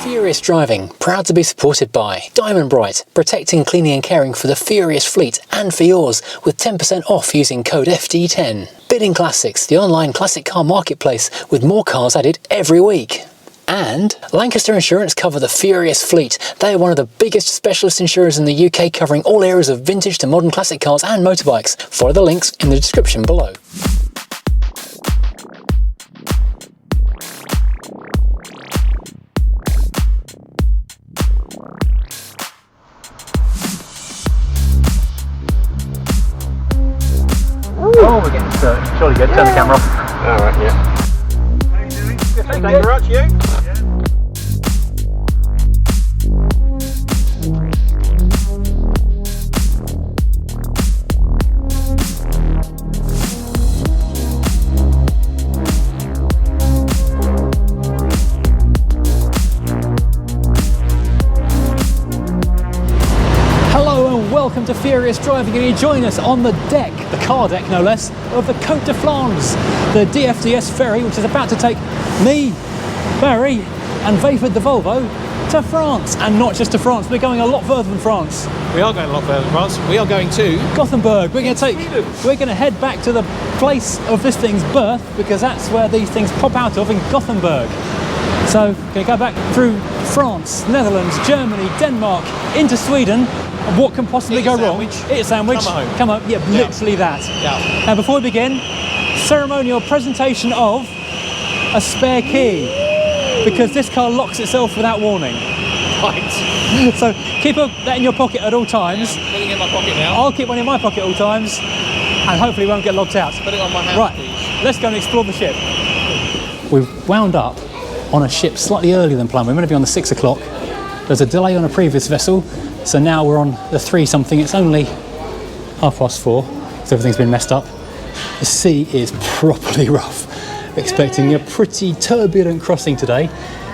Furious Driving, proud to be supported by Diamond Bright, protecting, cleaning and caring for the Furious fleet and for yours with 10% off using code FD10. Bidding Classics, the online classic car marketplace with more cars added every week. And Lancaster Insurance cover the Furious fleet. They are one of the biggest specialist insurers in the UK, covering all areas of vintage to modern classic cars and motorbikes. Follow the links in the description below. Oh, we're getting certain. Surely good. Turn the camera off. Alright, yeah. How are you doing? Thank you very much, you? Welcome to Furious Driving, and you join us on the deck, the car deck no less, of the Côte de Flandre, the DFDS ferry, which is about to take me, Ferry and Vayford the Volvo to France. And not just to France, we're going a lot further than France. We are going a lot further than France. We are going to Gothenburg. We're going to head back to the place of this thing's birth, because that's where these things pop out of, in Gothenburg. So we're going to go back through France, Netherlands, Germany, Denmark, into Sweden. And what can possibly go wrong? Eat a sandwich. Come home. Yeah, literally that. Yeah. Now, before we begin, ceremonial presentation of a spare key, because this car locks itself without warning. Right. So keep that in your pocket at all times. Yeah, putting it in my pocket now. I'll keep one in my pocket at all times, and hopefully won't get locked out. Put it on my hand, right, please. let's go and explore the ship. We've wound up on a ship slightly earlier than planned. We're meant to be on the 6 o'clock. There's a delay on a previous vessel, so now we're on the 3 something. It's only 4:30, so everything's been messed up. The sea is properly rough. Expecting a pretty turbulent crossing today,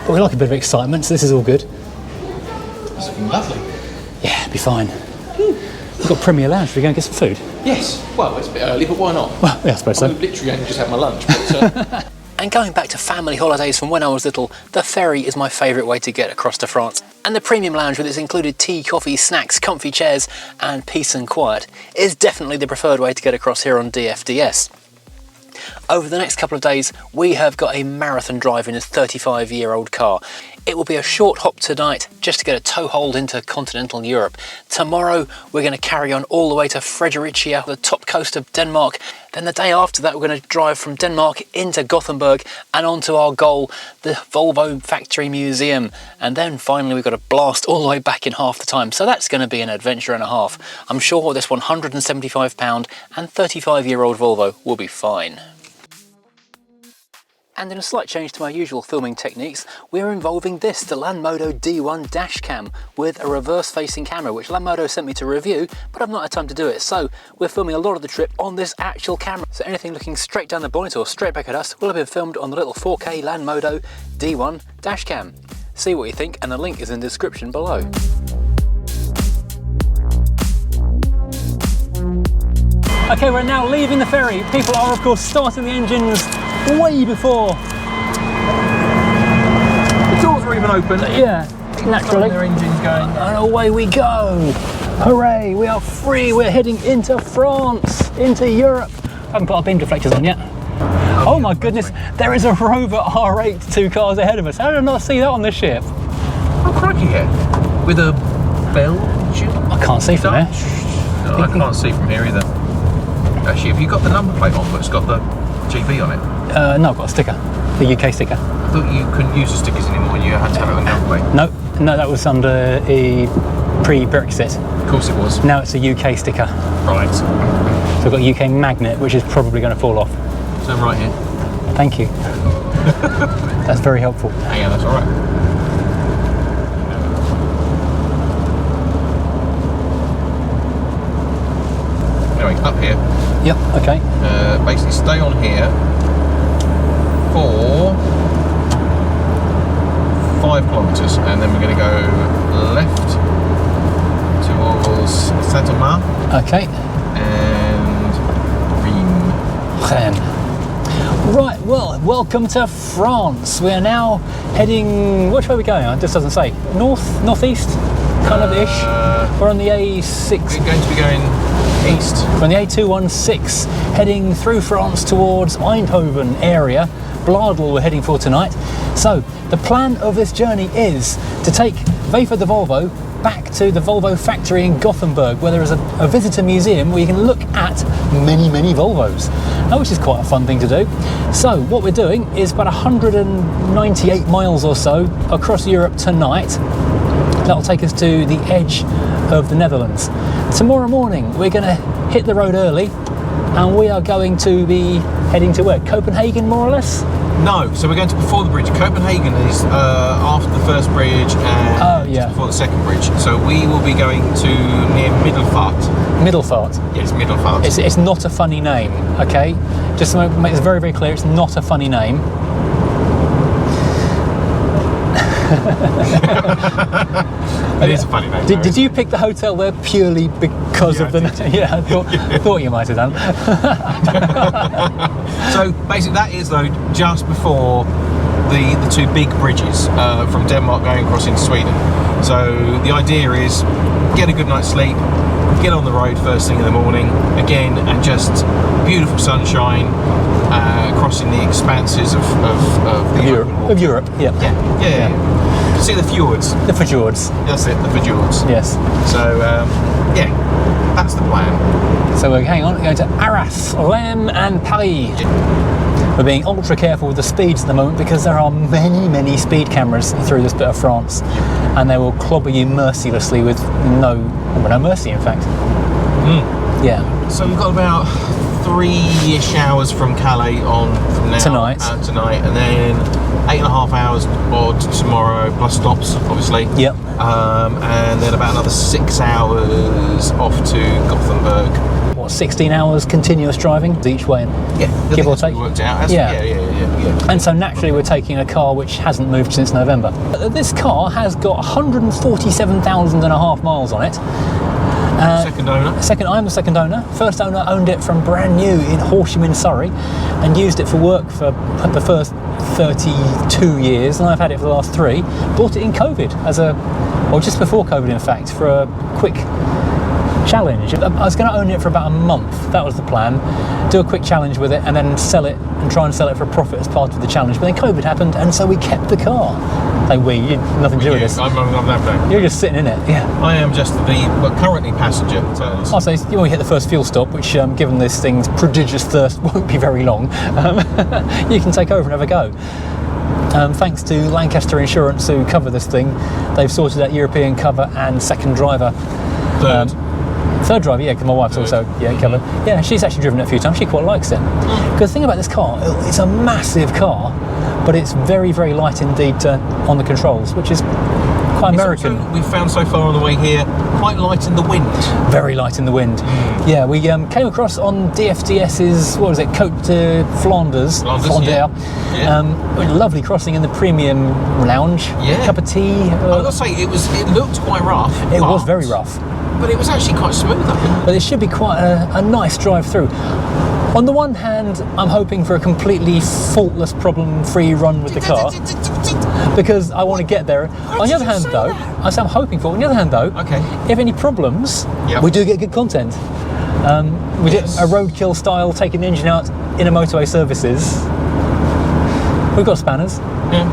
but we like a bit of excitement, so this is all good. It's looking lovely. Yeah, it'll be fine. We've got Premier Lounge. Should we go and get some food? Yes. Well, it's a bit early, but why not? Well, yeah, I suppose so. I've literally only just had my lunch. But, And going back to family holidays from when I was little, the ferry is my favourite way to get across to France. And the Premium Lounge, with its included tea, coffee, snacks, comfy chairs and peace and quiet, is definitely the preferred way to get across here on DFDS. Over the next couple of days, we have got a marathon drive in a 35-year-old car. It will be a short hop tonight just to get a toehold into continental Europe. Tomorrow, we're going to carry on all the way to Fredericia, the top coast of Denmark. Then the day after that, we're going to drive from Denmark into Gothenburg and on to our goal, the Volvo Factory Museum. And then finally, we've got to blast all the way back in half the time. So that's going to be an adventure and a half. I'm sure this £175 and 35-year-old Volvo will be fine. And in a slight change to my usual filming techniques, we're involving this, the Landmodo D1 dash cam, with a reverse-facing camera, which Landmodo sent me to review, but I've not had time to do it, so we're filming a lot of the trip on this actual camera. So anything looking straight down the bonnet or straight back at us will have been filmed on the little 4K Landmodo D1 dash cam. See what you think, and the link is in the description below. Okay, we're now leaving the ferry. People are, of course, starting the engines way before the doors are even open. Yeah, naturally. Their engines going. And away we go. Hooray, we are free. We're heading into France, into Europe. I haven't put our beam deflectors on yet. Oh my goodness, there is a Rover R8 2 cars ahead of us. How did I not see that on this ship? Oh, crikey, yeah. With a Belgian? I can't see from here. No, I can't see from here either. Actually, have you got the number plate on, but it's got the GB on it? No, I've got a sticker, the UK sticker. I thought you couldn't use the stickers anymore, you had to have it on the number plate. No, that was under a pre-Brexit. Of course it was. Now it's a UK sticker. Right. So I've got a UK magnet, which is probably going to fall off. So I'm right here. Thank you. That's very helpful. Yeah, that's all right. Anyway, up here. Yep, okay. Basically stay on here for 5 kilometres, and then we're going to go left towards Saint-Thomas. Okay. And Rheims. Right, well, welcome to France. We are now heading, which way are we going? It just doesn't say. North, northeast, kind of ish. We're on the A6. We're going to be going east. We're on the A216, heading through France towards Eindhoven area. Bladel we're heading for tonight. So, the plan of this journey is to take Volvo the Volvo back to the Volvo factory in Gothenburg, where there is a visitor museum where you can look at many Volvos, which is quite a fun thing to do. So what we're doing is about 198 miles or so across Europe tonight. That'll take us to the edge of the Netherlands. Tomorrow morning we're going to hit the road early, and we are going to be heading to where? Copenhagen, more or less? No, so we're going to before the bridge. Copenhagen is after the first bridge and before the second bridge. So we will be going to near Middelfart. Middelfart? Yes, Middelfart. It's not a funny name, okay? Just to make this very clear, it's not a funny name. It is a funny name. Did you pick the hotel there purely because of the name? Yeah, I thought you might have done. So basically that is though just before the two big bridges from Denmark going across into Sweden. So the idea is get a good night's sleep, get on the road first thing in the morning again, and just beautiful sunshine, crossing the expanses of Europe. Yeah. See the fjords. The fjords. That's it, the fjords. Yes. So that's the plan. So we're going to Arras, Lem and Paris. We're being ultra careful with the speeds at the moment because there are many speed cameras through this bit of France, and they will clobber you mercilessly with no mercy, in fact. Yeah. So we've got about 3-ish hours from Calais on from now tonight, and then 8.5 hours odd tomorrow, plus stops, obviously. Yep. And then about another 6 hours off to Gothenburg. What, 16 hours continuous driving each way? Yeah, give or take. Worked out. Yeah. And so naturally we're taking a car which hasn't moved since November. This car has got 147,500 miles on it. Second owner? I'm the second owner. First owner owned it from brand new in Horsham in Surrey and used it for work for the first 32 years, and I've had it for the last 3. Bought it in COVID just before COVID in fact, for a quick challenge. I was going to own it for about a month, that was the plan. Do a quick challenge with it and then sell it and try and sell it for a profit as part of the challenge. But then COVID happened, and so we kept the car. You nothing to do with this. I'm that thing. You're just sitting in it, yeah. I am just currently passenger. I'll say when we hit the first fuel stop, which given this thing's prodigious thirst won't be very long, you can take over and have a go. Thanks to Lancaster Insurance who cover this thing. They've sorted out European cover and second driver. Third driver, yeah, because my wife's also covered. Yeah, she's actually driven it a few times. She quite likes it. Because the thing about this car, it's a massive car, but it's very light indeed on the controls, which is quite American. Also, we've found so far on the way here, quite light in the wind. Very light in the wind. Yeah, we came across on DFDS's, what was it, Côte de Flanders. Lovely crossing in the premium lounge. Yeah. Cup of tea. I've got to say, it looked quite rough. It was very rough. But it was actually quite smooth. But it should be quite a nice drive through. On the one hand, I'm hoping for a completely faultless, problem-free run with the car because I want to get there. On the other hand, though, I'm hoping for. On the other hand, though, if any problems, we do get good content. We did a roadkill style, taking the engine out in a motorway services. We've got spanners. Yeah.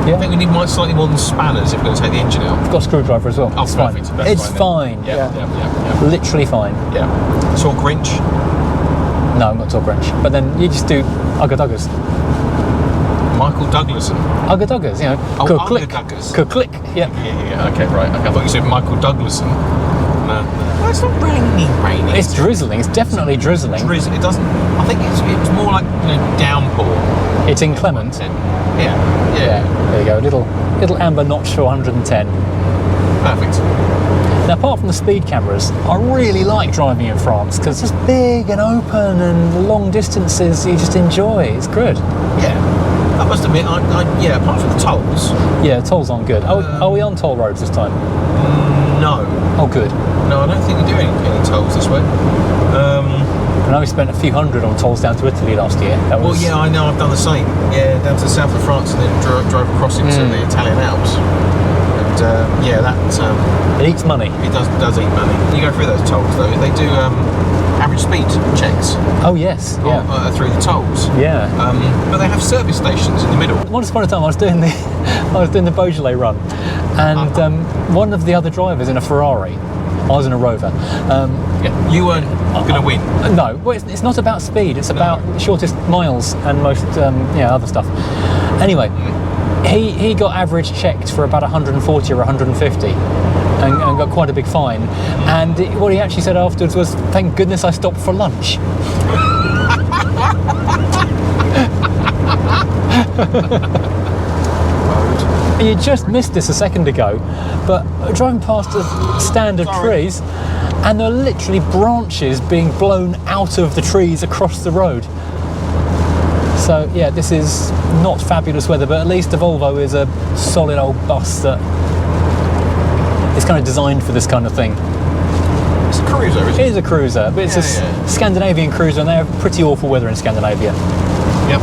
I think we need slightly more than spanners if we're going to take the engine out. We've got a screwdriver as well. Oh, it's perfect. fine. It's fine. Yeah. Literally fine. Yeah. Torque wrench? No, not torque wrench. But then you just do Ugga-Duggers. Michael Douglason. Ugga-Duggers, you know. Ugga-Duggers. Click. Yeah. Okay, right. Okay, I thought you said Michael Douglason. No. Well, it's not raining. It's drizzling. It's definitely drizzling. It doesn't. I think it was more like downpour. It's inclement. Yeah. There you go. Little amber notch for 110. Perfect. Now, apart from the speed cameras, I really like driving in France because it's just big and open and long distances you just enjoy. It's good. Yeah. I must admit, apart from the tolls. Yeah, tolls aren't good. Are we on toll roads this time? No. Oh, good. No, I don't think we do any tolls this way. I know we spent a few hundred on tolls down to Italy last year. That was... Well, yeah, I know. I've done the same. Yeah, down to the south of France and then drove across into the Italian Alps. And yeah, that it eats money. It does eat money. You go through those tolls though. They do average speed checks. Oh yes, yeah. Through the tolls. Yeah. But they have service stations in the middle. Once upon a time, I was doing the Beaujolais run, and one of the other drivers in a Ferrari. I was in a Rover. Yeah. You weren't going to win. No, well, it's not about speed. It's about shortest miles and most other stuff. Anyway, he got average checked for about 140 or 150, and got quite a big fine. And what he actually said afterwards was, "Thank goodness I stopped for lunch." You just missed this a second ago, but driving past a stand of trees, and there are literally branches being blown out of the trees across the road. So yeah, this is not fabulous weather, but at least the Volvo is a solid old bus that is kind of designed for this kind of thing. It's a cruiser, isn't it? It is a cruiser, but it's a Scandinavian cruiser, and they have pretty awful weather in Scandinavia. Yep.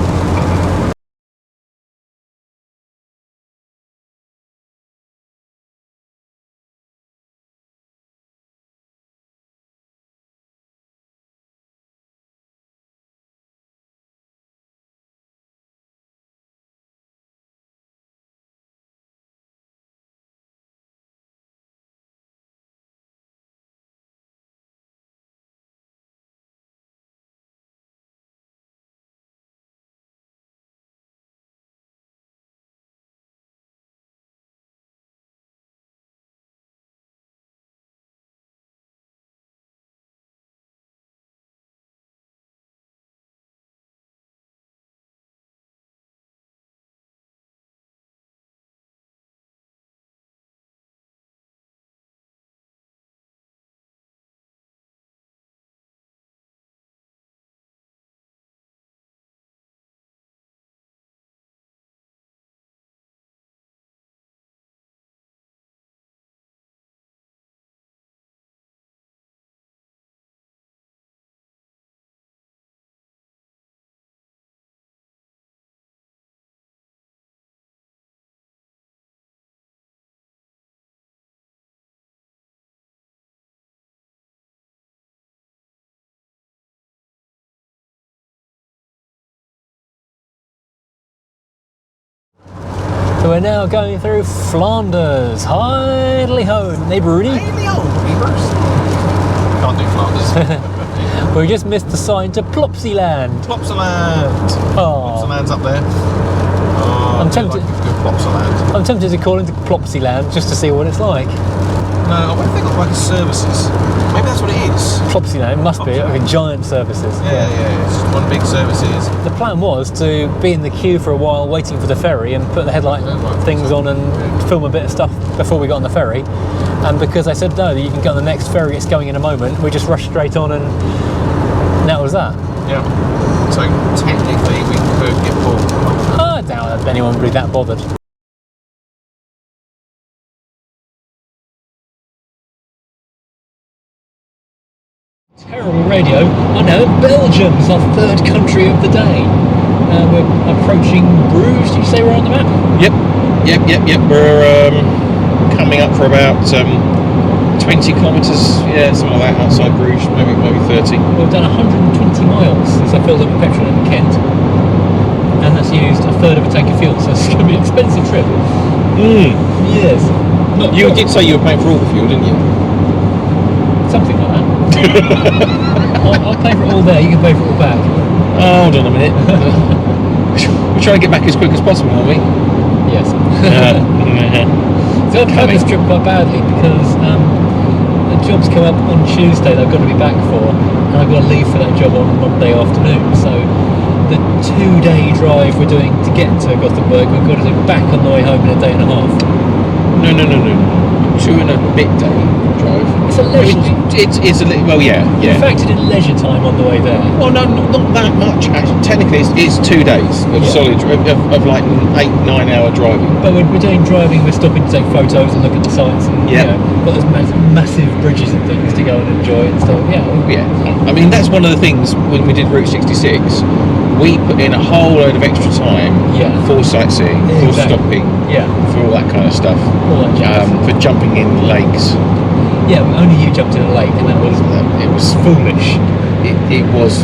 So we're now going through Flanders. Hi-dly ho, neighbour Rudy. Hey, old neighbours. Can't do Flanders. We just missed the sign to Plopsaland. Plopsaland. Oh. Plopsaland's up there. Oh, I'm tempted. Like good Plopsaland. I'm tempted to call into Plopsaland just to see what it's like. No, I wonder if they've got like a services. Maybe that's what it is. Plopsaland, it must be like giant services. Yeah, it's just one big services. The plan was to be in the queue for a while waiting for the ferry and put the headlight things on and film a bit of stuff before we got on the ferry. And because I said no, you can go on the next ferry, it's going in a moment, we just rushed straight on and that was that. Yeah. So technically we could get pulled. I doubt anyone would be that bothered. Terrible radio. I know, Belgium's our third country of the day. We're approaching Bruges. Did you say we're on the map? Yep. We're coming up for about 20 kilometres, something like that, outside Bruges, maybe 30. We've done 120 miles since I filled up with petrol in Kent, and that's used a third of a tank of fuel, so it's going to be an expensive trip. Yes. You did say you were paying for all the fuel, didn't you? Something like that. I'll pay for it all there, you can pay for it all back. Oh, hold on a minute. We're trying to get back as quick as possible, aren't we? Yes. So I've had this trip quite badly because the job's come up on Tuesday that I've got to be back for, and I've got to leave for that job on Monday afternoon. So the 2-day drive we're doing to get to Gothenburg, we've got to do back on the way home in a day and a half. No. 2.5 day drive. It's a leisure. It's a little. Well, yeah. You factored in leisure time on the way there. Well, no, not that much. Actually, technically, it's 2 days of solid of like 8-9 hour driving. But when we're doing driving, we're stopping to take photos and look at the sights. And, but there's massive bridges and things to go and enjoy and stuff. Yeah. I mean, that's one of the things when we did Route 66. We put in a whole load of extra time for sightseeing, for stopping, for all that kind of stuff, for jumping in lakes. Yeah, only you jumped in a lake, and it was foolish. It was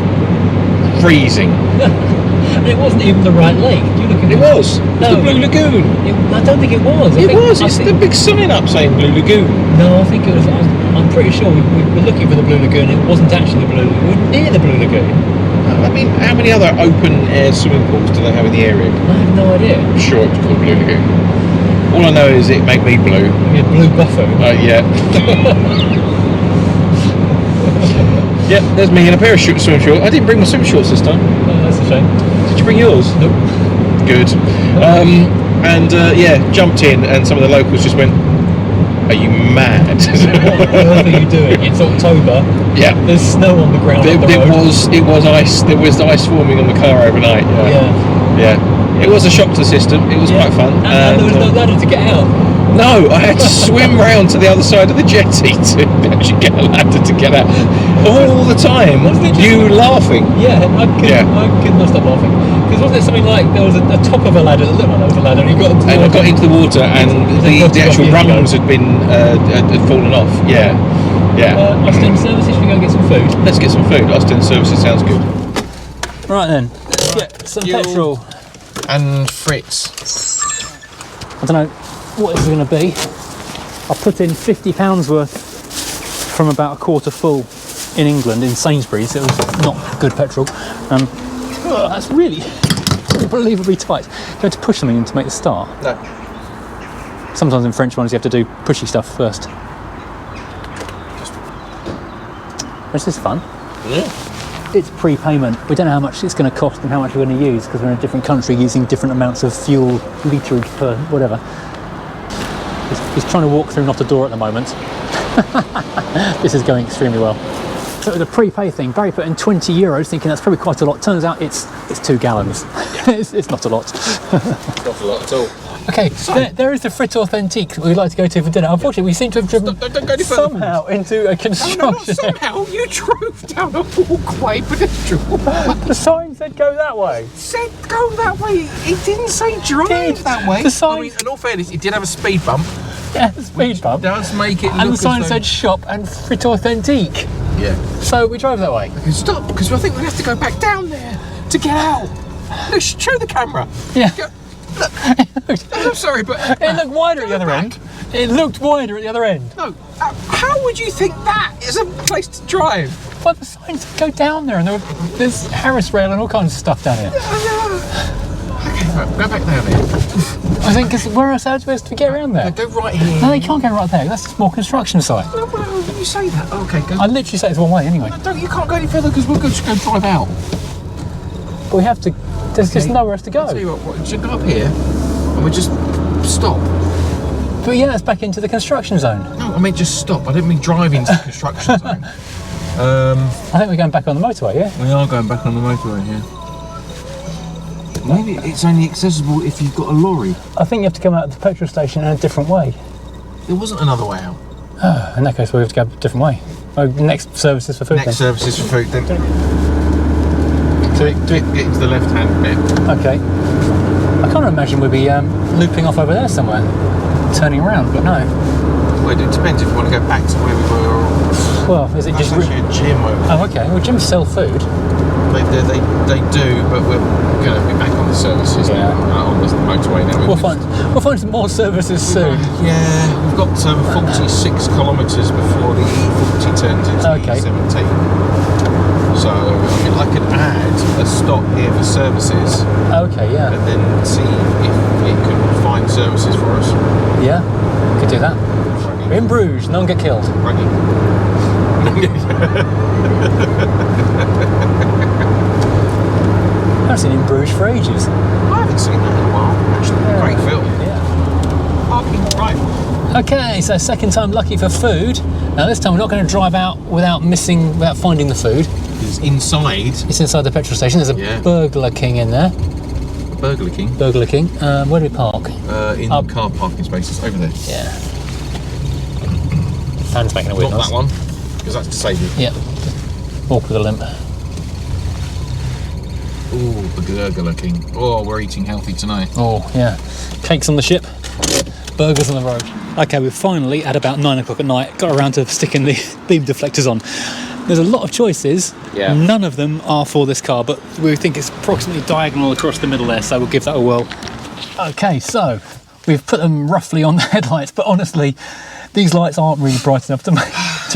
freezing. And it wasn't even the right lake. It was. No, the Blue Lagoon. I don't think it was. It was. It's the big sign up saying Blue Lagoon. No, I think it was. I'm pretty sure we were looking for the Blue Lagoon. It wasn't actually the Blue Lagoon. We were near the Blue Lagoon. I mean, how many other open air swimming pools do they have in the area? I have no idea. I'm sure it's called Blue Lagoon. All I know is it made me blue. Yeah, blue buffo. Yeah. Yep, there's me in a pair of swim shorts. I didn't bring my swim shorts this time. Oh, that's a shame. Did you bring yours? Nope. Good. Jumped in, and some of the locals just went, "Are you mad? What on earth are you doing? It's October. Yeah. There's snow on the ground. It was ice. There was ice forming on the car overnight. Yeah. It was a shock to the system. It was quite fun. And there was no ladder to get out. No, I had to swim round to the other side of the jetty to actually get a ladder to get out. All the time, you laughing. Yeah, I could not stop laughing. Because wasn't it something like there was a top of a ladder that looked like there was a ladder, and you got into the water. I got into the water, and the actual rungs had been had fallen off. Yeah. Austin Services, should we go and get some food? Let's get some food. Austin Services sounds good. Right then, let's get some petrol. And Fritz. I don't know what this is going to be. I put in £50 worth from about a quarter full in England, in Sainsbury's. It was not good petrol. That's really unbelievably tight. You have to push something in to make the start. No. Sometimes in French ones you have to do pushy stuff first. This is fun. Yeah. It's prepayment. We don't know how much it's going to cost and how much we're going to use because we're in a different country using different amounts of fuel litrage per whatever. He's trying to walk through not a door at the moment. This is going extremely well. So the prepay thing, Barry put in €20 thinking that's probably quite a lot. Turns out it's 2 gallons. It's not a lot. Not a lot at all. Okay, so there is the Frit Authentique that we'd like to go to for dinner. Unfortunately, we seem to have driven somehow into a construction. No, not somehow. You drove down a walkway pedestrian. The sign said go that way. Said go that way. It didn't say drive that way. The sign. I mean, in all fairness, it did have a speed bump. Yeah, the speed bump. Does make it look and the sign as though... said shop and Frit Authentique. Yeah. So we drove that way. Okay, stop, because I think we have to go back down there to get out. Look, show the camera. Yeah. Look. I'm sorry, but... It looked wider at the other end. It looked wider at the other end. No, how would you think that is a place to drive? Well, the sign said go down there, and there's Harris rail and all kinds of stuff down here. Okay, right, go back down there. I think, because where else are we supposed to get around there? Go right here. No, they can't go right there. That's a small construction site. No, when you say that, okay, go. I literally say it's one way anyway. No, you can't go any further because we'll just go drive out. But we have to. There's just nowhere else to go. I'll tell you what, we should go up here and we just stop. But yeah, it's back into the construction zone. No, I mean just stop. I didn't mean drive into the construction zone. I think we're going back on the motorway, yeah? We are going back on the motorway here. Maybe it's only accessible if you've got a lorry. I think you have to come out of the petrol station in a different way. There wasn't another way out. In that case, we have to go a different way. Oh, next services for food. Next services for food then. Get into the left-hand bit. Okay. I can't imagine we'd be looping off over there somewhere, turning around, but no. Well, it depends if you want to go back to where we were. Well, is it just... actually a gym over there. Oh, okay. Well, gyms sell food. They do, but we're going to be back on the services now, on the motorway now. We'll find some more services soon. Yeah, we've got 46 kilometres before the E40 turns into E17. So, I mean, I could add a stop here for services. Okay, yeah. And then see if it can find services for us. Yeah, could do that. We're in Bruges, no one get killed. I haven't seen In Bruges for ages. I haven't seen that in a while, actually. Great film. Yeah. Parking right. Okay, so second time lucky for food. Now this time we're not going to drive out without finding the food. It's inside. It's inside the petrol station. There's a Burglar King in there. Burglar King? Burglar King. Where do we park? In car parking spaces, over there. Yeah. Fan's making a weird noise. Not that one, because that's disabled. Yeah. Walk with a limp. Ooh, the Burglar King. Oh, we're eating healthy tonight. Oh, yeah. Cakes on the ship, burgers on the road. Okay, we've finally, at about 9 o'clock at night, got around to sticking the beam deflectors on. There's a lot of choices. Yeah. None of them are for this car, but we think it's approximately diagonal across the middle there, so we'll give that a whirl. Okay, so we've put them roughly on the headlights, but honestly, these lights aren't really bright enough to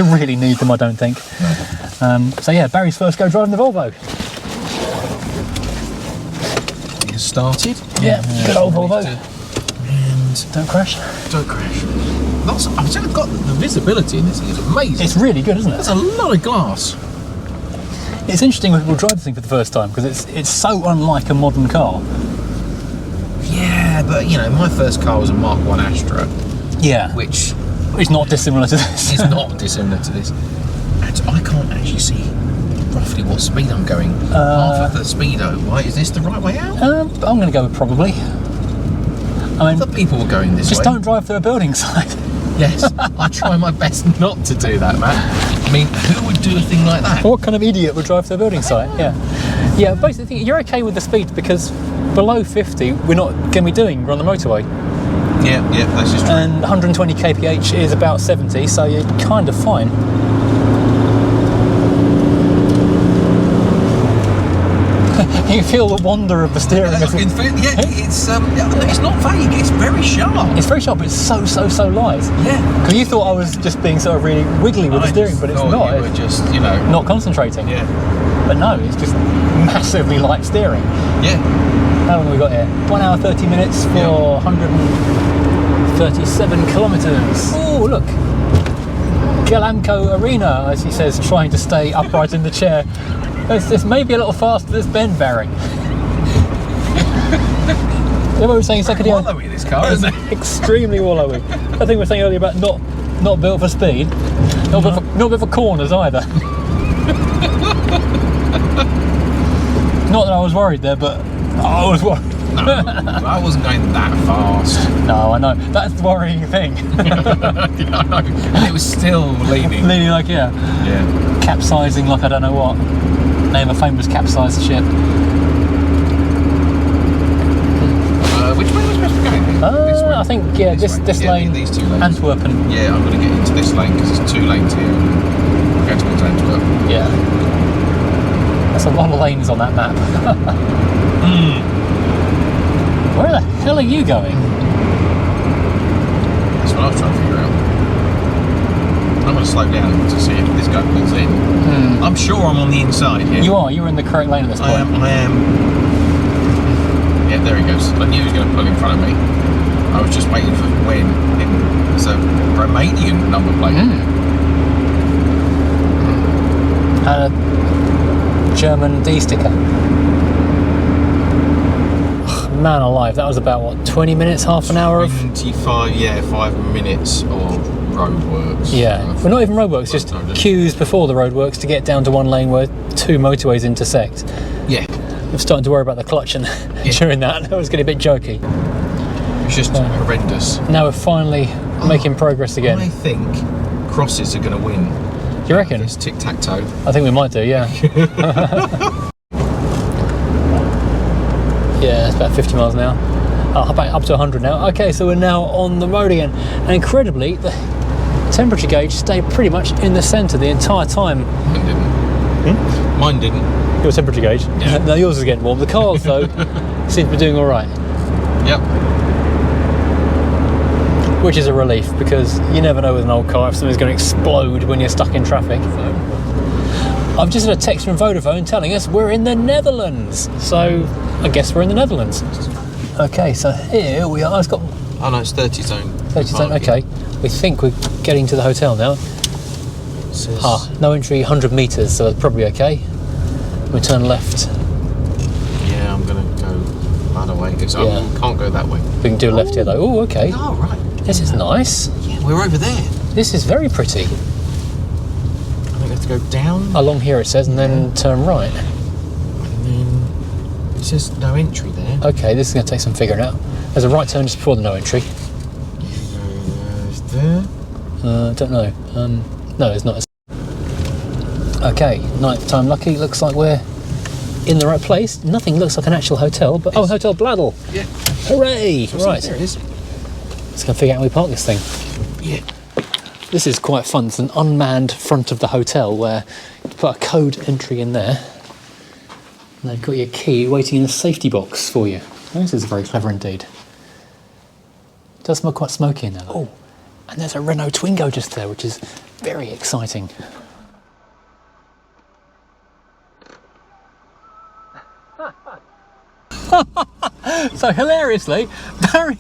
really need them, I don't think. So yeah, Barry's first go driving the Volvo. It started. Yeah, good old Volvo. And don't crash. Don't crash. I've sort of got the visibility in this thing is amazing. It's really good, isn't it? There's a lot of glass. It's interesting when people drive this thing for the first time because it's so unlike a modern car. Yeah, but you know, my first car was a Mark I Astra. Yeah. Which is not dissimilar to this. It's not dissimilar to this. And I can't actually see roughly what speed I'm going. Half of the speedo. Why is this the right way out? I'm going to go with probably. I mean, the people were going this way. Just don't drive through a building site. Yes, I try my best not to do that, man. I mean, who would do a thing like that? What kind of idiot would drive through a building site? Yeah. Yeah, basically, you're okay with the speed because below 50, we're not going to be doing. We're on the motorway. Yeah, that's just true. And 120 kph is about 70, so you're kind of fine. You feel the wander of the steering. It's not vague. It's very sharp. It's very sharp. But it's so light. Yeah. Because you thought I was just being sort of really wiggly with the steering, but it's not. You were just, not concentrating. Yeah. But no, it's just massively light steering. Yeah. How long have we got here? 1 hour 30 minutes for 137 kilometres. Oh, look. Galamco Arena, as he says, trying to stay upright in the chair. It's maybe a little faster this bend, Barry. You know what we were saying a second ago? Wallowy, this car, isn't it? Extremely wallowy. I think we were saying earlier about not built for speed, not built for corners either. Not that I was worried there, but I was worried. No, I wasn't going that fast. No, I know. That's the worrying thing. I know. And it was still leaning. Leaning like, yeah. Capsizing like I don't know what. Name a famous capsized ship. Which way are we supposed to be going? This way? I think, this lane. These two lanes. Antwerpen. Yeah, I'm going to get into this lane because there's 2 lanes here. We're going towards Antwerp. Yeah. That's a lot of lanes on that map. Where the hell are you going? That's what I was trying to figure out. I'm going to slow down to see if this guy pulls in. I'm sure I'm on the inside here. You are. You're in the correct lane at this point. I am. Yeah, there he goes. I knew he was going to pull in front of me. I was just waiting for when. It's a Romanian number plate. And a German D sticker. Man alive, that was about what, 20 minutes, half an hour of 25, 5 minutes of roadworks. Yeah, well, not even roadworks, just queues before the roadworks to get down to one lane where 2 motorways intersect. Yeah. I'm starting to worry about the clutching during that. That was getting a bit jerky. It's just horrendous. Now we're finally making progress again. I think crosses are going to win. Do you reckon? It's tic-tac-toe. I think we might do, yeah. Yeah, it's about 50 miles an hour. Up to 100 now. Okay, so we're now on the road again. And incredibly, the temperature gauge stayed pretty much in the centre the entire time. Mine didn't. Mine didn't. Your temperature gauge? Yeah. No, yours is getting warm. The cars, though, seem to be doing all right. Yep. Which is a relief, because you never know with an old car if something's going to explode when you're stuck in traffic. I've just had a text from Vodafone telling us we're in the Netherlands. So I guess we're in the Netherlands. Okay, so here we are. It's got... Oh no, it's 30 zone. 30 zone, okay. We think we're getting to the hotel now. No entry, 100 metres, so it's probably okay. We turn left. Yeah, I'm going to go that way. Because I can't go that way. We can do left here though. Oh, okay. Oh, right. This is nice. Yeah, we're over there. This is very pretty. I think we have to go down. Along here it says, and then turn right. And then it says no entry there. Okay, this is going to take some figuring out. There's a right turn just before the no entry. Is there? Don't know. No, it's not. Okay, night time lucky. Looks like we're in the right place. Nothing looks like an actual hotel, but oh, Hotel Bladdle. Yeah. Hooray! Right. There it is. Let's go figure out how we park this thing. Yeah. This is quite fun. It's an unmanned front of the hotel where you put a code entry in there. And they've got your key waiting in a safety box for you. Oh, this is very clever indeed. It does smell quite smoky in there. Oh, and there's a Renault Twingo just there, which is very exciting. So hilariously, Barry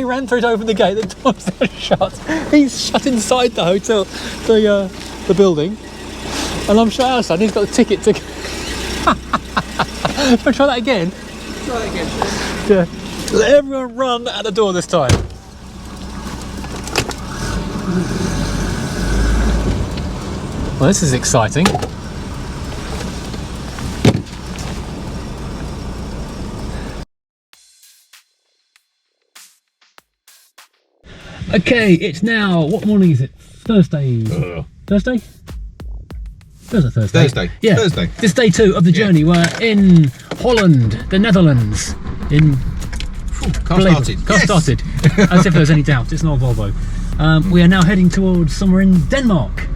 ran through to open the gate, the doors are shut. He's shut inside the hotel, the building. And I'm shut outside, and he's got a ticket to... Shall I try that again? Try that again. Yeah. Let everyone run at the door this time. Well, this is exciting. Okay, it's now, what morning is it? Thursday. Thursday? Thursday. Yeah. Thursday. This is day 2 of the journey. We're in Holland, the Netherlands. Car started. As if there's any doubt, it's not a Volvo. We are now heading towards somewhere in Denmark.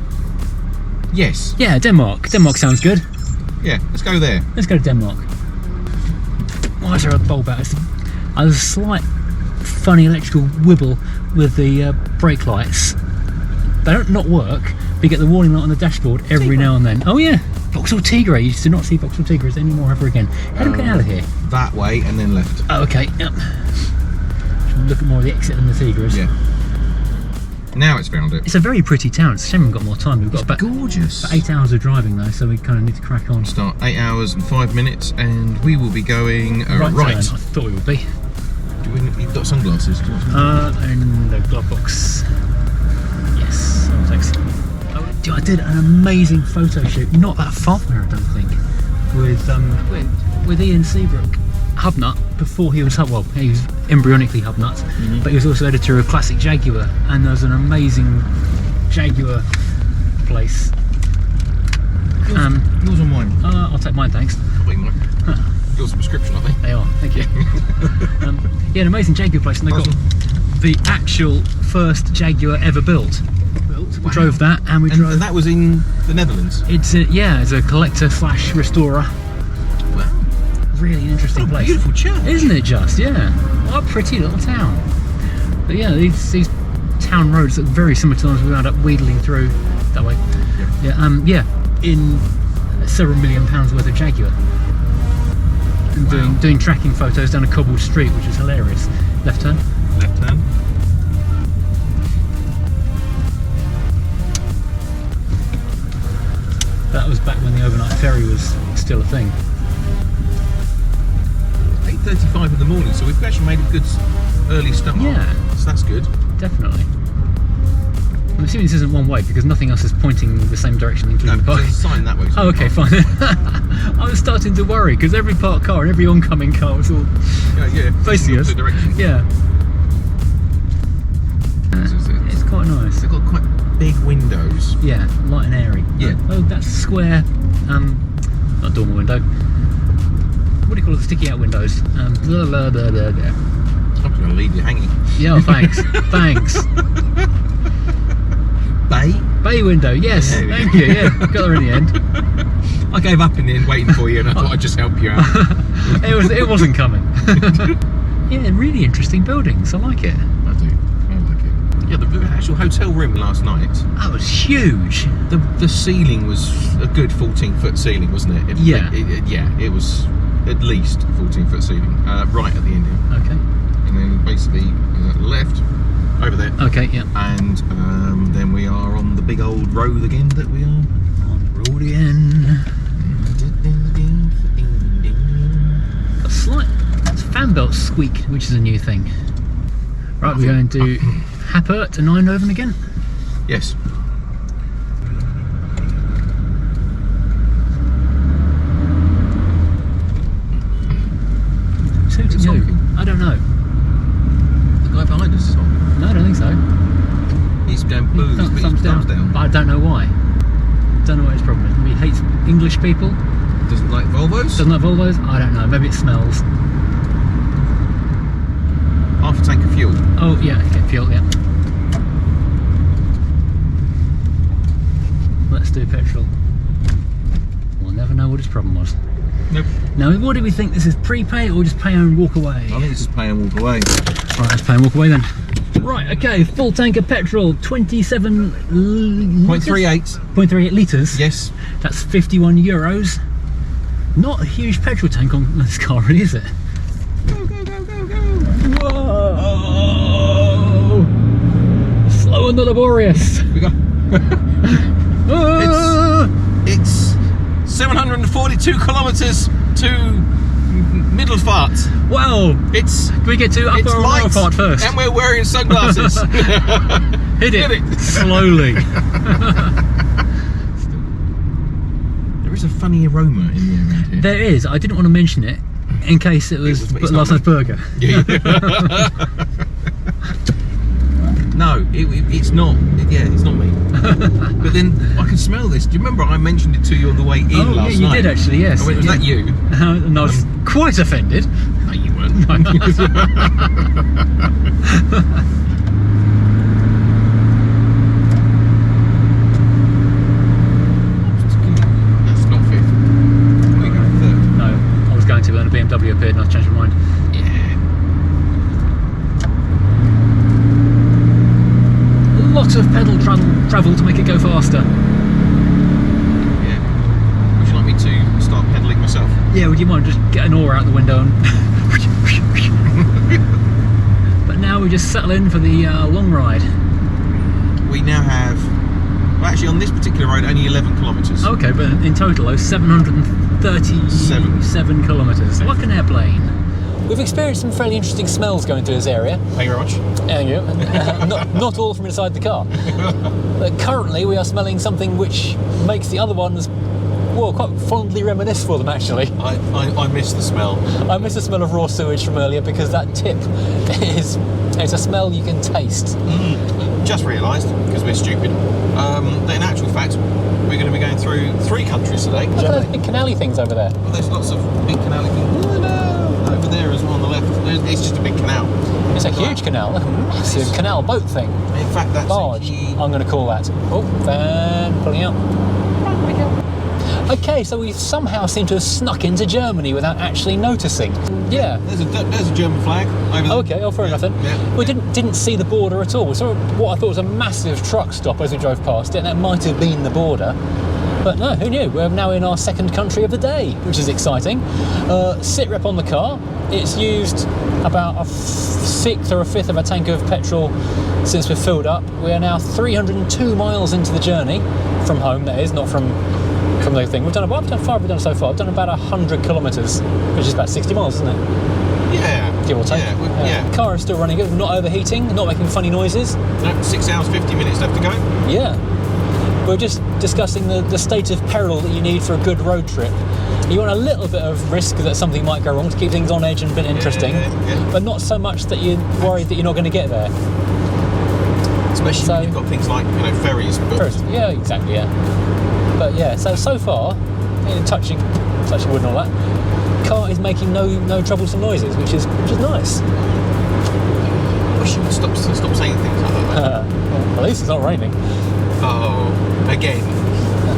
Yes. Yeah, Denmark. Denmark sounds good. Yeah, let's go there. Let's go to Denmark. Why is there a bulb out? There's a slight funny electrical wibble with the brake lights. They don't not work, but you get the warning light on the dashboard every now and then. Oh yeah, Vauxhall Tigre. You used to not see Vauxhall Tigres anymore ever again. How do we get out of here? That way and then left. Oh, okay. Yep. Should look at more of the exit than the Tigres. Yeah. Now it's found it. It's a very pretty town. It's a shame we've got more time. We've got about gorgeous. About 8 hours of driving though, so we kind of need to crack on. Start 8 hours and 5 minutes, and we will be going right. I thought we would be. You've got sunglasses. And the glove box. Yes, thanks. I did an amazing photo shoot, not that far from here, I don't think, with Ian Seabrook, Hubnut, before he was he was embryonically Hubnut, but he was also editor of Classic Jaguar, and there was an amazing Jaguar place. Yours or mine? I'll take mine, thanks. Yours a prescription, I think. They are, thank you. Yeah, an amazing Jaguar place, and they got the actual first Jaguar ever built. We drove that, and we drove. And that was in the Netherlands. It's a collector / restorer. Wow. Really interesting place. Beautiful church, isn't it? Just what a pretty little town. But yeah, these town roads look very similar to the ones we wound up wheedling through that way. Yeah. In several £1 million worth of Jaguar. And doing tracking photos down a cobbled street, which was hilarious. Left turn. Left turn. That was back when the overnight ferry was still a thing. 8:35 in the morning, so we've actually made a good early start. Yeah. So that's good. Definitely. I'm assuming this isn't one way because nothing else is pointing the same direction, including the car. There's a sign that way. Oh, okay, fine. I was starting to worry because every parked car and every oncoming car was all facing us. Yeah. It's quite nice. They've got quite big windows. Yeah, light and airy. Yeah. Oh, that's a square. Not dormer window. What do you call it? The sticky out windows. I'm going to leave you hanging. Yeah, thanks. Thanks. Bay window, yes, thank you, yeah, got there in the end. I gave up in the end waiting for you, and I thought I'd just help you out. It wasn't coming. Yeah, really interesting buildings, I like it. I do, I like it. Yeah, the actual hotel room last night. That was huge. The ceiling was a good 14-foot ceiling, wasn't it? It was at least 14-foot ceiling, right at the end here. Okay. And then basically left. Over there. Okay, yeah. And then we are on the big old road again that we are. On the road again. A slight fan belt squeak, which is a new thing. Right, we're going to Happert and Eindhoven again. Yes. Who's who? I don't know. The guy behind us is on. No, I don't think so. He's going booze, but his thumbs down. But I don't know why. Don't know what his problem is. Maybe he hates English people. Doesn't like Volvos? Doesn't like Volvos? I don't know. Maybe it smells. Half a tank of fuel. Oh, yeah, okay, fuel, yeah. Let's do petrol. We'll never know what his problem was. Nope. Now, what do we think? This is prepay or just pay and walk away? I think this is pay and walk away. Right, let's pay and walk away then. Right, okay, full tank of petrol, 27 .38 litres. Yes. That's 51 euros. Not a huge petrol tank on this car, really, is it? Go, go, go, go, go. Whoa! Slow and the laborious. We got. It's 742 kilometres to Middelfart. Wow! It's. Can we get to upper or lower part first? And we're wearing sunglasses. Hit it slowly. There is a funny aroma in the air around here. There is. I didn't want to mention it in case it was last night's burger. Yeah. No, it's not. Yeah, it's not me. But then I can smell this. Do you remember I mentioned it to you on the way in last night? Yeah, you did actually. Yes. I went, was that you? And I was quite offended. No, you weren't. That's not fifth. We're going third. No, I was going to, but then a BMW appeared and I changed my mind. Lots of pedal travel to make it go faster. Yeah. Would you like me to start pedalling myself? Yeah, would you mind just get an oar out the window and... But now we just settle in for the long ride. We now have, well, actually on this particular road, only 11 kilometres. Okay, but in total, 737 kilometres. Like an airplane. We've experienced some fairly interesting smells going through this area. Thank you very much. Thank you. Not all from inside the car. But currently we are smelling something which makes the other ones, well, quite fondly reminisce for them actually. I miss the smell. I miss the smell of raw sewage from earlier because that tip it's a smell you can taste. Just realised, because we're stupid, that in actual fact we're going to be going through 3 countries today. Look at those big canal-y things over there. Well, there's lots of big canal-y things. Oh, no. Over there as well on the left. It's just a big canal. It's a huge canal, like a massive canal boat thing. In fact, that's barge, I'm going to call that. Oh, van pulling out. Okay, so we somehow seem to have snuck into Germany without actually noticing. Yeah. There's a German flag over there. Okay, fair enough then. Yeah. We didn't see the border at all. We saw what I thought was a massive truck stop as we drove past it, and that might have been the border. But no, who knew? We're now in our second country of the day, which is exciting. Sit rep on the car. It's used about a sixth or a fifth of a tank of petrol since we've filled up. We are now 302 miles into the journey from home, that is, not from the thing. We've done about, how far have we done so far? I've done about 100 kilometres, which is about 60 miles, isn't it? Yeah. Give or take. Yeah. The car is still running good, not overheating, not making funny noises. No, 6 hours, 50 minutes left to go. Yeah. We're just discussing the state of peril that you need for a good road trip. You want a little bit of risk that something might go wrong to keep things on edge and a bit interesting, but not so much that you're worried that you're not going to get there. Especially when you've got things like, ferries. Yeah, exactly, yeah. But yeah, so far, touching wood and all that, car is making no troublesome noises, which is nice. I wish you would stop saying things like that. Well, at least it's not raining. Oh, again.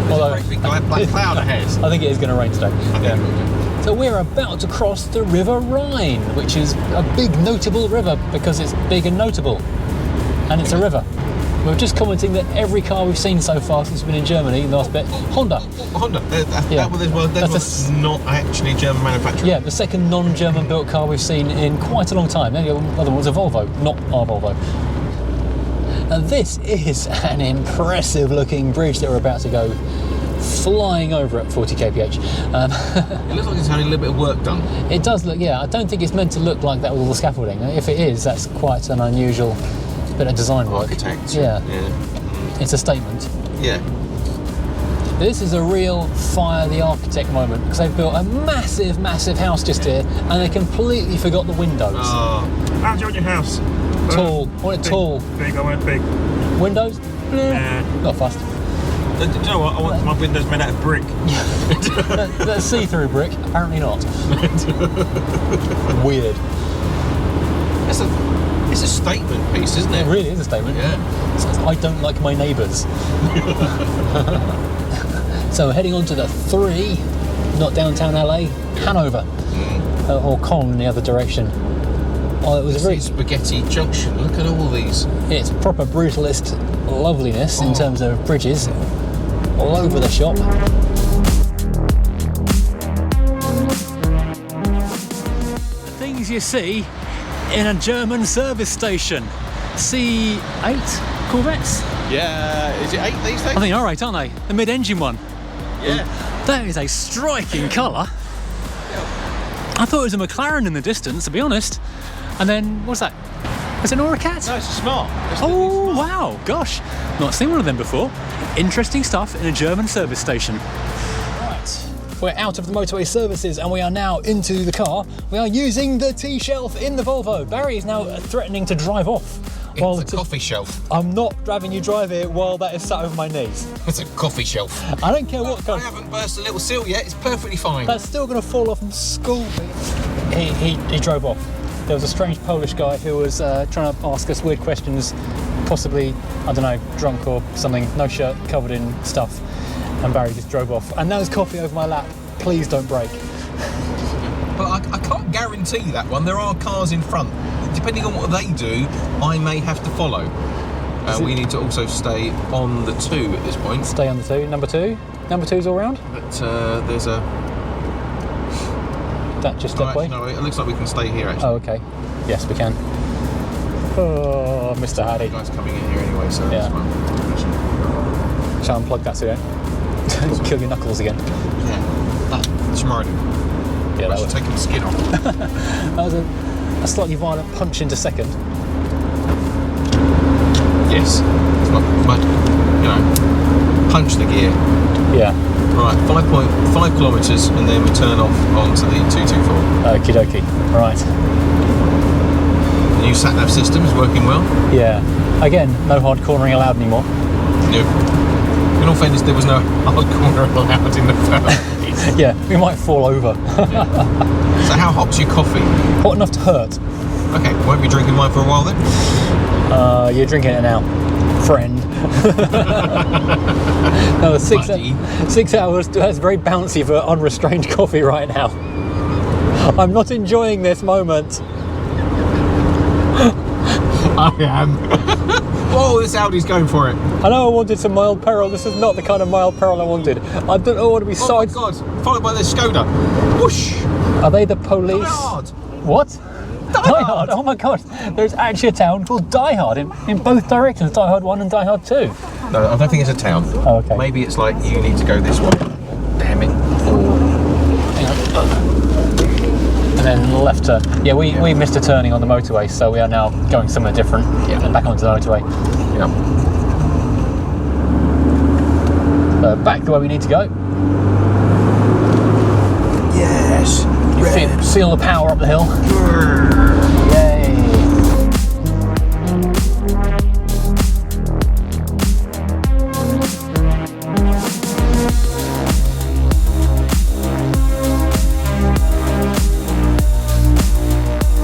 There's a great big black cloud ahead. I think it is going to rain today. Yeah. So we're about to cross the River Rhine, which is a big notable river because it's big and notable. And it's a river. We're just commenting that every car we've seen so far since we've been in Germany, the last bit, Honda. Honda. That's not actually German manufacturing. Yeah, the second non-German built car we've seen in quite a long time. The other one was a Volvo, not our Volvo. And this is an impressive looking bridge that we're about to go flying over at 40 kph. It looks like it's having a little bit of work done. It does look, yeah. I don't think it's meant to look like that with all the scaffolding. If it is, that's quite an unusual bit of design work. Architect. Yeah. Yeah. It's a statement. Yeah. This is a real fire the architect moment because they've built a massive, massive house just here and they completely forgot the windows. Oh. How do you want your house? Tall. I want it tall. Big, I want big. Windows? Not fussed. Do you know what? I want my windows made out of brick. That's see-through brick. Apparently not. Weird. It's a statement piece, isn't it? It really is a statement. Yeah. It says, I don't like my neighbours. So heading on to the 3, not downtown LA, Hanover, or Con in the other direction. Oh, it was a very spaghetti junction. Look at all these. It's proper brutalist loveliness in terms of bridges all over the shop. The things you see in a German service station. C8 Corvettes? Yeah, is it 8 these days? I think they are 8, aren't they? The mid-engine one. Yeah. That is a striking colour. I thought it was a McLaren in the distance, to be honest. And then, what's that? Is it an Oracat? No, it's a Smart. Oh, wow, gosh. Not seen one of them before. Interesting stuff in a German service station. Right, we're out of the motorway services and we are now into the car. We are using the T-shelf in the Volvo. Barry is now threatening to drive off. It's a coffee shelf. I'm not having you drive it while that is sat over my knees. It's a coffee shelf. I don't care what kind. I haven't burst a little seal yet. It's perfectly fine. That's still going to fall off from school. He drove off. There was a strange Polish guy who was trying to ask us weird questions, possibly, I don't know, drunk or something, no shirt, covered in stuff, and Barry just drove off. And now there's coffee over my lap. Please don't break. But I can't guarantee that one. There are cars in front. Depending on what they do, I may have to follow. We need to also stay on the 2 at this point. Stay on the 2. Number 2? Number 2's all round? But there's a... That just step away? No, it looks like we can stay here actually. Oh, okay. Yes, we can. Oh, Mr. Hardy. You guys coming in here anyway, so yeah. that's fine. Shall I unplug that so you don't kill your knuckles again? Yeah. Tomorrow. Yeah, that should was take the skin off. That was a slightly violent punch into second. Yes. It's like, you know, punch the gear. Yeah. Right, 5.5 kilometres and then we turn off onto the 224. Okie dokie. Right. The new sat-nav system is working well. Yeah. Again, no hard cornering allowed anymore. No. In all fairness, there was no hard corner allowed in the first. Yeah, we might fall over. So how hot's your coffee? Hot enough to hurt. Okay, won't be drinking mine for a while then? You're drinking it now, friend. No, 6 hours, that's very bouncy for unrestrained coffee right now. I'm not enjoying this moment. I am. Whoa, this Audi's going for it. I know I wanted some mild peril. This is not the kind of mild peril I wanted. I don't want to be side. Oh my God! Followed by the Skoda. Whoosh! Are they the police? Die Hard. What? Die Hard. Oh my God! There's actually a town called Die Hard in both directions. Die Hard 1 and Die Hard 2. No, I don't think it's a town. Oh, okay. Maybe it's like you need to go this way. Damn it! Hang on. And then left turn. Yeah, we missed a turning on the motorway, so we are now going somewhere different. Yeah. And back onto the motorway. Yeah. Back the way we need to go. Yes. Feel the power up the hill. Yay.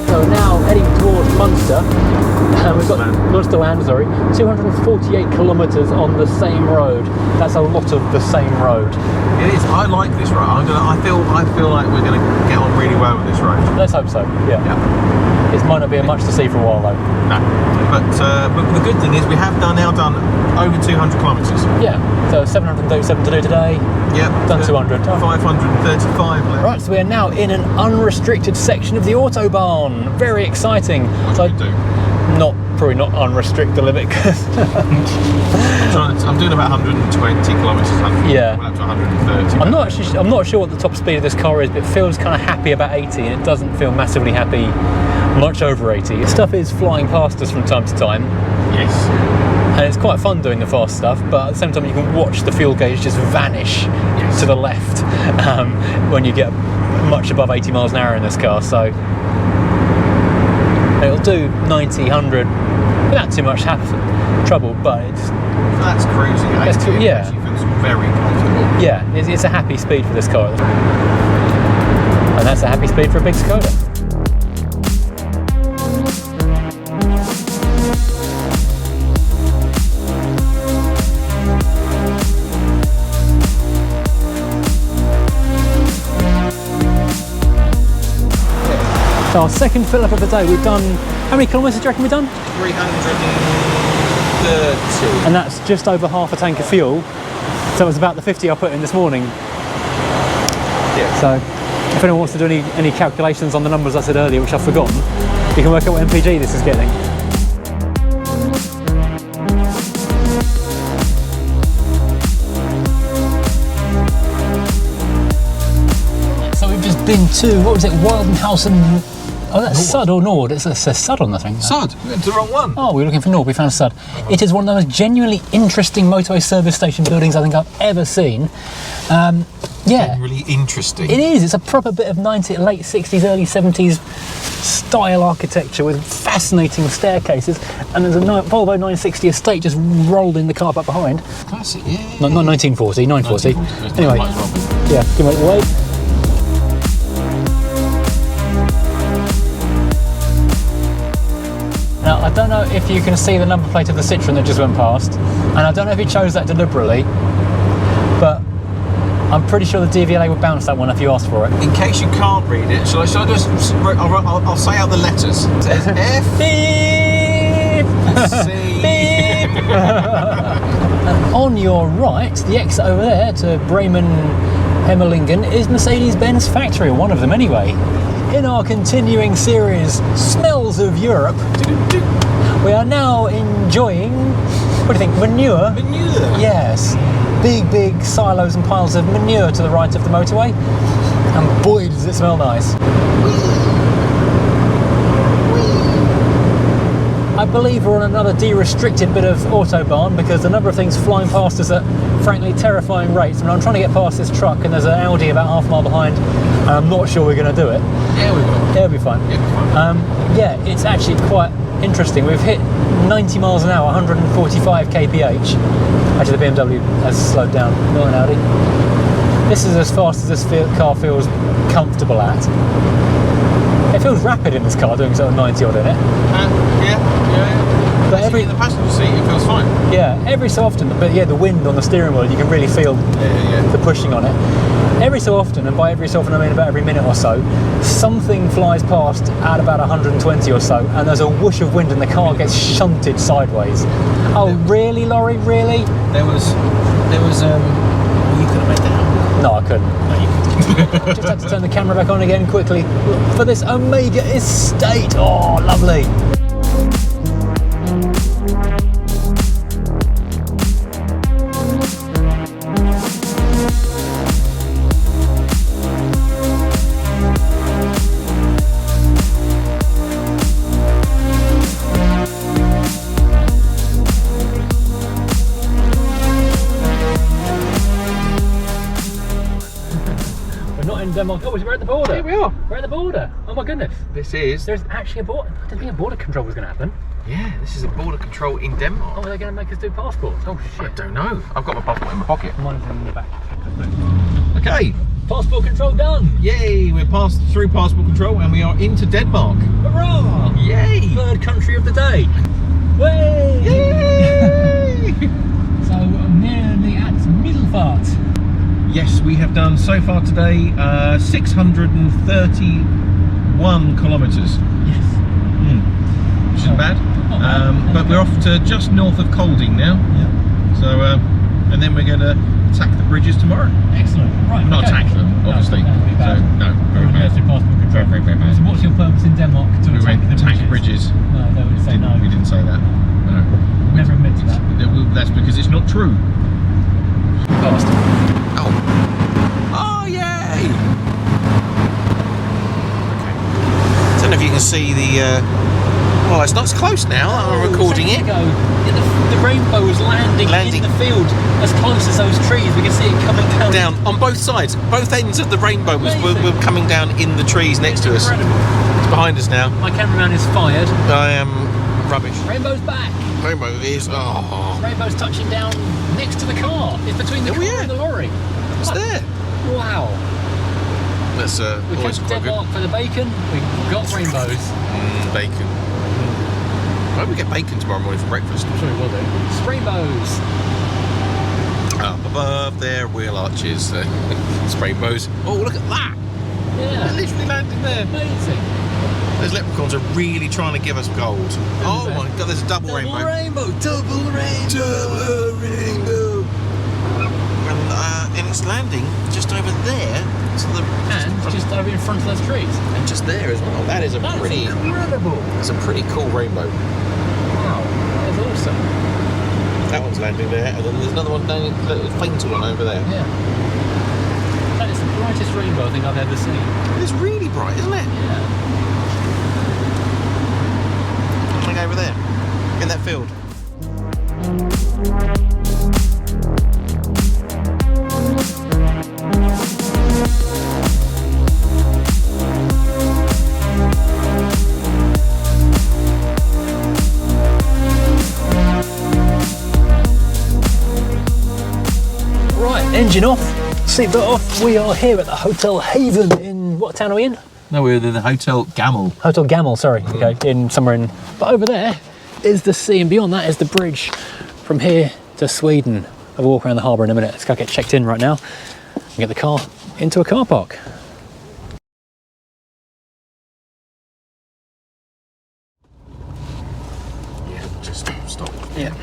So now heading towards Munster, and we've got Munsterland, sorry, 248 kilometres on the same road. That's a lot of the same road. It is. I like this road. I feel like we're going to get on really well with this road. Let's hope so. Yeah. It might not be much to see for a while though. No. But the good thing is we have now done over 200 kilometres. Yeah. So 737 to do today. Yep. Done 200. 535 left. Right. So we are now in an unrestricted section of the autobahn. Very exciting. What do we do? Not probably not unrestrict the limit. I'm doing about 120 kilometres. Yeah. Up to 130. I'm not sure what the top speed of this car is, but it feels kind of happy about 80, and it doesn't feel massively happy much over 80. Stuff is flying past us from time to time. Yes. And it's quite fun doing the fast stuff, but at the same time you can watch the fuel gauge just vanish to the left when you get much above 80 miles an hour in this car. So it'll do 90, 100 without too much trouble, but it's... That's cruising at 80. It actually feels very comfortable. Yeah, it's a happy speed for this car. And that's a happy speed for a big Skoda. So our second fill up of the day, we've done, how many kilometres do you reckon we've done? 330. And that's just over half a tank of fuel. So it was about the 50 I put in this morning. Yeah. So if anyone wants to do any calculations on the numbers I said earlier, which I've forgotten, you can work out what MPG this is getting. So we've just been to, what was it, Waldenhausen? Oh, that's Sud or Nord. It says Sud on the thing. Sud? We went to the wrong one. Oh, we were looking for Nord. We found Sud. It is one of the most genuinely interesting motorway service station buildings I think I've ever seen. Yeah. Genuinely interesting. It is. It's a proper bit of late 60s, early 70s style architecture with fascinating staircases. And there's a Volvo 960 estate just rolled in the car park behind. Classic, yeah. Not 1940, 940. 1940. Anyway, yeah, give it away. Now, I don't know if you can see the number plate of the Citroen that just went past, and I don't know if he chose that deliberately, but I'm pretty sure the DVLA would bounce that one if you asked for it. In case you can't read it, shall I just... I'll say out the letters. It says F... Beep! C... Beep! On your right, the exit over there to Bremen Hemmelingen is Mercedes-Benz factory, or one of them anyway. In our continuing series, Smells of Europe, we are now enjoying, what do you think, manure? Manure? Yes. Big silos and piles of manure to the right of the motorway. And boy, does it smell nice. I believe we're on another de-restricted bit of autobahn because the number of things flying past us at frankly terrifying rates. I mean, I'm trying to get past this truck and there's an Audi about half a mile behind and I'm not sure we're going to do it. Yeah, we will. Yeah, it'll be fine. Yeah, it'll be fine. Yeah, it's actually quite interesting. We've hit 90 miles an hour, 145 kph. Actually, the BMW has slowed down, not an Audi. This is as fast as this car feels comfortable at. It feels rapid in this car, doing sort of 90 odd in it. Yeah. But in the passenger seat, it feels fine. Yeah, every so often, but yeah, the wind on the steering wheel, you can really feel the pushing on it. Every so often, and by every so often I mean about every minute or so, something flies past at about 120 or so, and there's a whoosh of wind and the car gets shunted sideways. Oh, really, Laurie? Really? There was. You could have made that happen. No, I couldn't. No, you couldn't. Just had to turn the camera back on again quickly for this Omega estate. Oh, lovely. Denmark. Oh, we're at the border. Here we are. We're at the border. Oh my goodness. This is. There's actually a border. I didn't think a border control was going to happen. Yeah, this is a border control in Denmark. Oh, are they going to make us do passports? Oh shit. I don't know. I've got my passport in my pocket. Mine's in the back. Okay. Passport control done. Yay! We're passed through passport control and we are into Denmark. Hurrah! Yay! Third country of the day. Way! Yay! So nearly at Middelfart. Yes, we have done so far today 631 kilometres. Yes. Which isn't bad. But we're off to just north of Kolding now. Yeah. So, and then we're going to attack the bridges tomorrow. Excellent. Right. Not attack them, obviously. No, very bad. Very bad. Passport control. Very bad. So what's your purpose in Denmark? To We attack went the attack bridges. No, they would say no. We didn't say that. not true. Fast. Oh. Oh, yay! Okay. I don't know if you can see the... well, it's not close now. I'm recording it. The rainbow was landing in the field as close as those trees. We can see it coming down. On both sides. Both ends of the rainbow were coming down in the trees next to us. Incredible. It's behind us now. My cameraman is fired. I am rubbish. Rainbow's back. Rainbow is... Oh. Rainbow's touching down next to the car. It's between the car and the lorry. It's there. Wow. That's We always kept quite good. deadlock for the bacon. We got rainbows. Bacon. I hope we get bacon tomorrow morning for breakfast. I'm sure we will do. It's rainbows. Up above their wheel arches. It's rainbows. Oh, look at that. Yeah. They're literally landing there. Amazing. Those leprechauns are really trying to give us gold. Oh my god, there's a double rainbow. Double rainbow. Double rainbow. And it's landing just over there. Just over in front of those trees. And just there as well. That is incredible. That's a pretty cool rainbow. Wow, that is awesome. That one's landing there, and then there's another one down, a fainter one over there. Yeah. That is the brightest rainbow I think I've ever seen. It's really bright, isn't it? Yeah. Something over there, in that field. Engine off, seatbelt off. We are here at the Hotel Haven in, what town are we in? No, we're in the Hotel Gamel. Hotel Gamel, sorry. Okay, somewhere in. But over there is the sea, and beyond that is the bridge from here to Sweden. I'll walk around the harbour in a minute. Let's go get checked in right now and get the car into a car park. Yeah, just stop. Yeah.